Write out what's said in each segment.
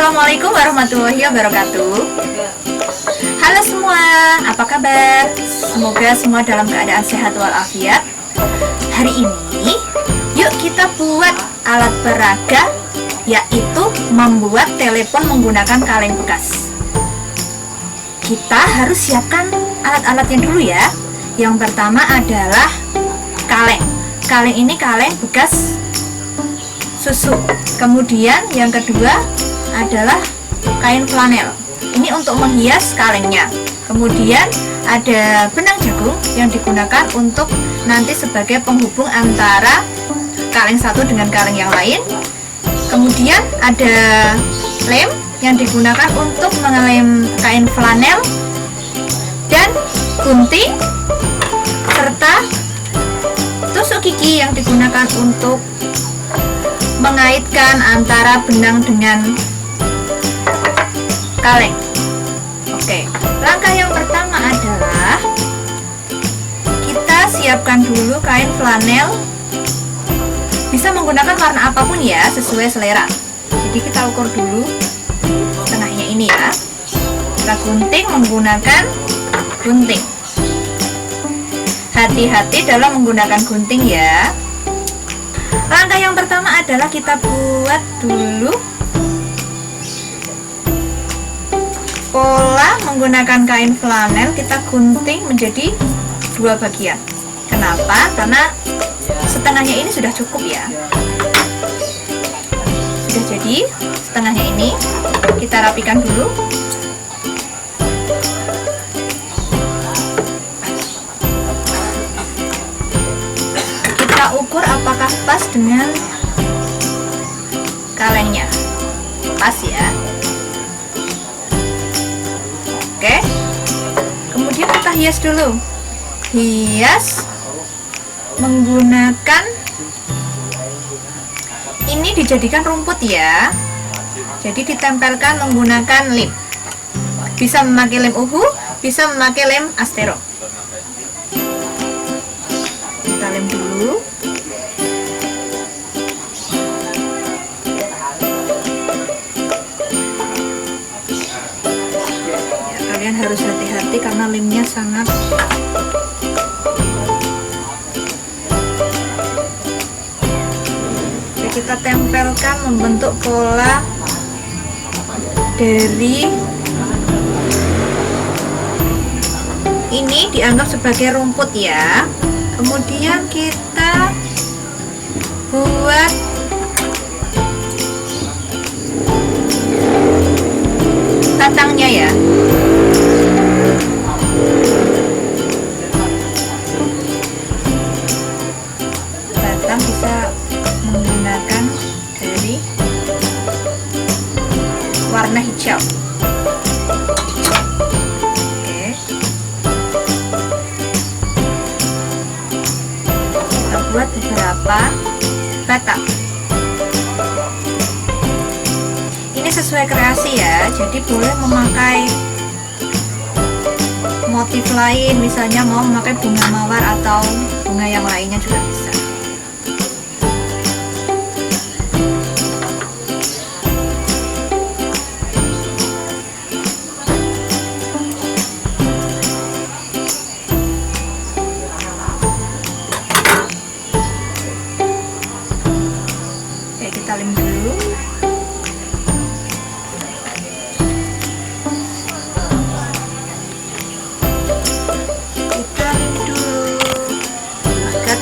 Assalamualaikum warahmatullahi wabarakatuh. Halo semua, apa kabar? Semoga semua dalam keadaan sehat walafiat. Hari ini, yuk kita buat alat peraga, yaitu membuat telepon menggunakan kaleng bekas. Kita harus siapkan alat-alatnya dulu ya. Yang pertama adalah kaleng. Kaleng ini kaleng bekas susu. Kemudian yang kedua adalah kain flanel. Ini untuk menghias kalengnya. Kemudian ada benang jagung yang digunakan untuk nanti sebagai penghubung antara kaleng satu dengan kaleng yang lain. Kemudian ada lem yang digunakan untuk mengelem kain flanel dan gunting serta tusuk gigi yang digunakan untuk mengaitkan antara benang dengan kaleng. Oke, langkah yang pertama adalah kita siapkan dulu kain flanel. Bisa menggunakan warna apapun ya, sesuai selera. Jadi kita ukur dulu setengahnya ini ya. Kita gunting menggunakan gunting. Hati-hati dalam menggunakan gunting ya. Langkah yang pertama adalah kita buat dulu pola menggunakan kain flanel. Kita gunting menjadi dua bagian. Kenapa? Karena setengahnya ini sudah cukup ya. Sudah jadi setengahnya ini. Kita rapikan dulu. Kita ukur apakah pas dengan kalengnya. Pas ya. Oke, kemudian kita hias dulu. Hias menggunakan, ini dijadikan rumput ya. Jadi ditempelkan menggunakan lem. Bisa memakai lem uhu, bisa memakai lem astero. Kita lem dulu. Kalian harus hati-hati karena lemnya sangat kita tempelkan membentuk pola dari ini, dianggap sebagai rumput ya. Kemudian kita buat batangnya ya. Batang bisa menggunakan dari warna hijau. Oke. Kita buat beberapa batang. Ini sesuai kreasi ya, jadi boleh memakai motif lain, misalnya mau memakai bunga mawar atau bunga yang lainnya juga bisa. Oke, kita lem dulu.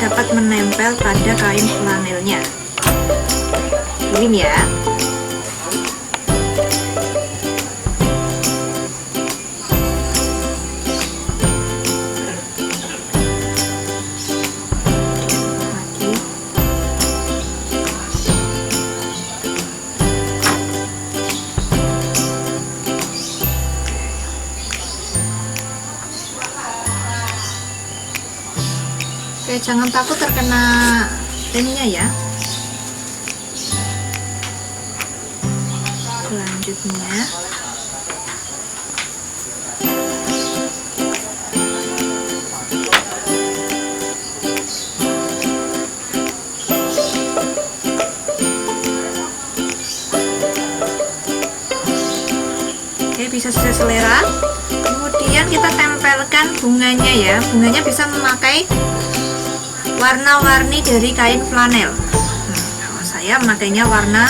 Dapat menempel pada kain flanelnya. Lem ya. Oke, jangan takut terkena lemnya ya. Selanjutnya sesuai selera. Kemudian kita tempelkan bunganya ya. Bunganya bisa memakai warna-warni dari kain flanel. Kalau saya memakainya warna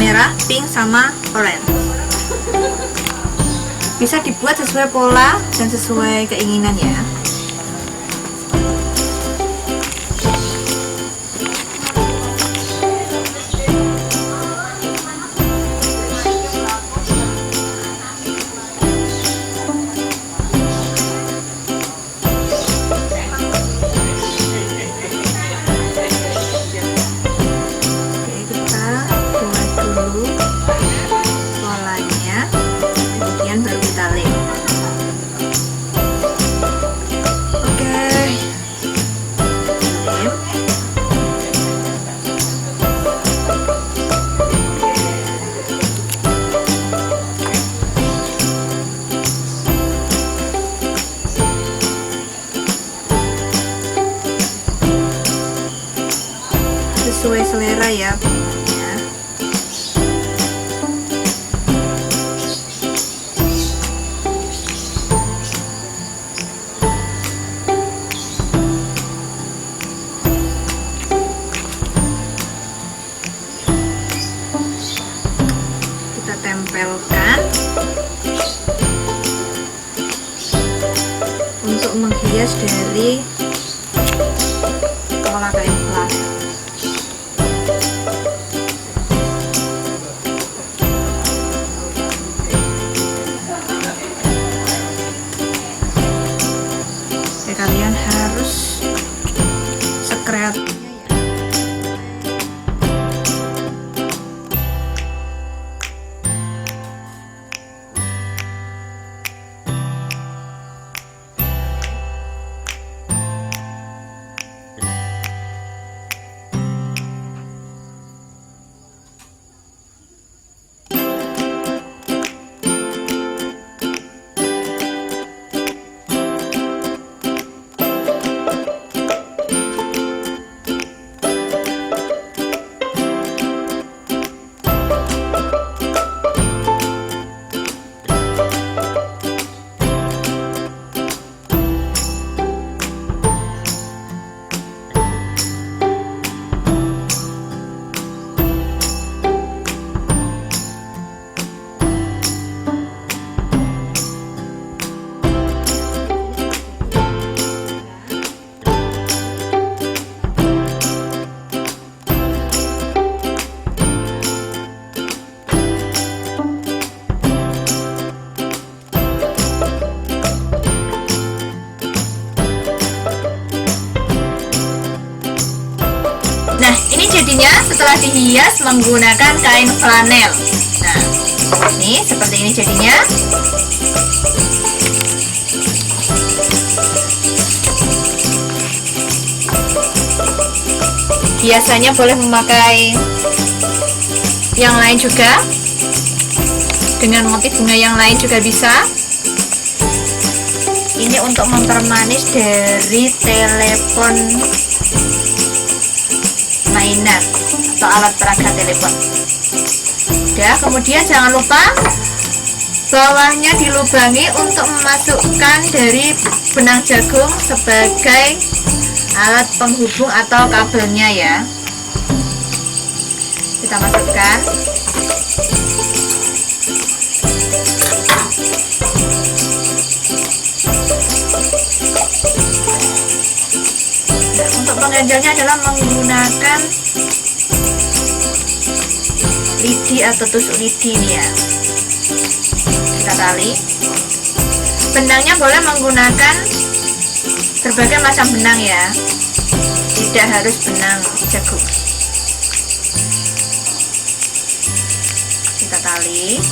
merah, pink, sama oranye. Bisa dibuat sesuai pola dan sesuai keinginan ya. Sesuai selera ya. Kita tempelkan untuk menghias dari pola kain flanel. Kalian harus sekreatif. Nah, ini jadinya setelah dihias menggunakan kain flanel. Nah, ini seperti ini jadinya. Biasanya boleh memakai yang lain juga, dengan motif bunga yang lain juga bisa. Ini untuk mempermanis dari telepon mainan atau alat peraga telepon. Udah, kemudian jangan lupa bawahnya dilubangi untuk memasukkan dari benang jagung sebagai alat penghubung atau kabelnya ya. Kita masukkan. Nah, untuk pengenjolnya adalah menggunakan lidi atau tusuk lidi ini ya. Kita tali. Benangnya boleh menggunakan berbagai macam benang ya, tidak harus benang jagung. Kita tali.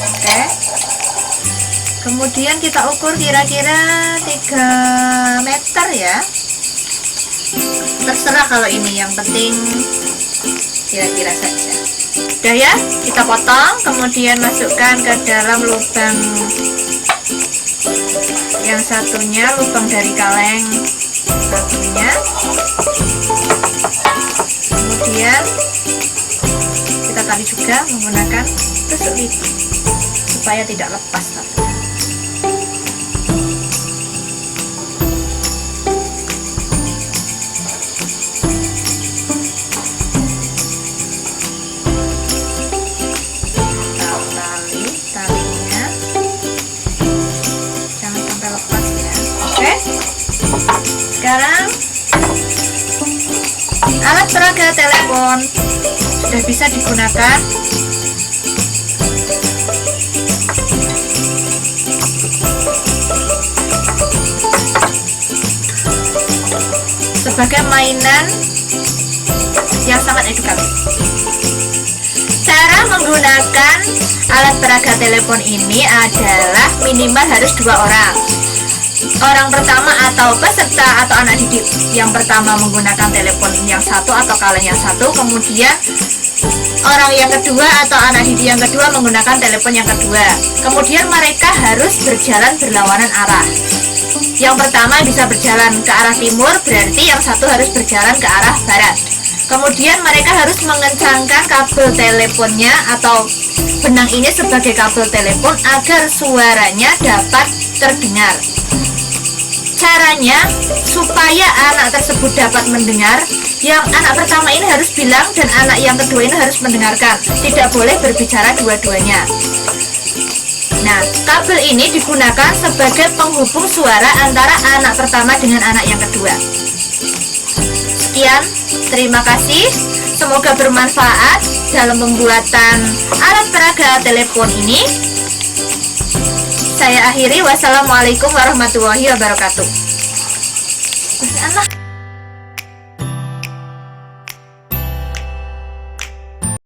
Oke, kemudian kita ukur kira-kira 3 meter ya, terserah kalau ini, yang penting kira-kira saja. Udah ya, kita potong, kemudian masukkan ke dalam lubang yang satunya, lubang dari kaleng satunya. Kemudian kita tali juga menggunakan tusuk lidi supaya tidak lepas talinya. Talinya jangan sampai lepas ya. Oke, sekarang alat peraga telepon sudah bisa digunakan. Sebagai mainan yang sangat edukatif. Cara menggunakan alat peraga telepon ini adalah minimal harus 2 orang. Orang pertama atau peserta atau anak didik yang pertama menggunakan telepon yang satu atau kaleng yang satu, kemudian orang yang kedua atau anak didik yang kedua menggunakan telepon yang kedua. Kemudian mereka harus berjalan berlawanan arah. Yang pertama bisa berjalan ke arah timur, berarti yang satu harus berjalan ke arah barat. Kemudian mereka harus mengencangkan kabel teleponnya atau benang ini sebagai kabel telepon agar suaranya dapat terdengar. Caranya supaya anak tersebut dapat mendengar, yang anak pertama ini harus bilang dan anak yang kedua ini harus mendengarkan. Tidak boleh berbicara dua-duanya. Nah, kabel ini digunakan sebagai penghubung suara antara anak pertama dengan anak yang kedua. Sekian, terima kasih. Semoga bermanfaat dalam pembuatan alat peraga telepon ini. Saya akhiri. Wassalamualaikum warahmatullahi wabarakatuh.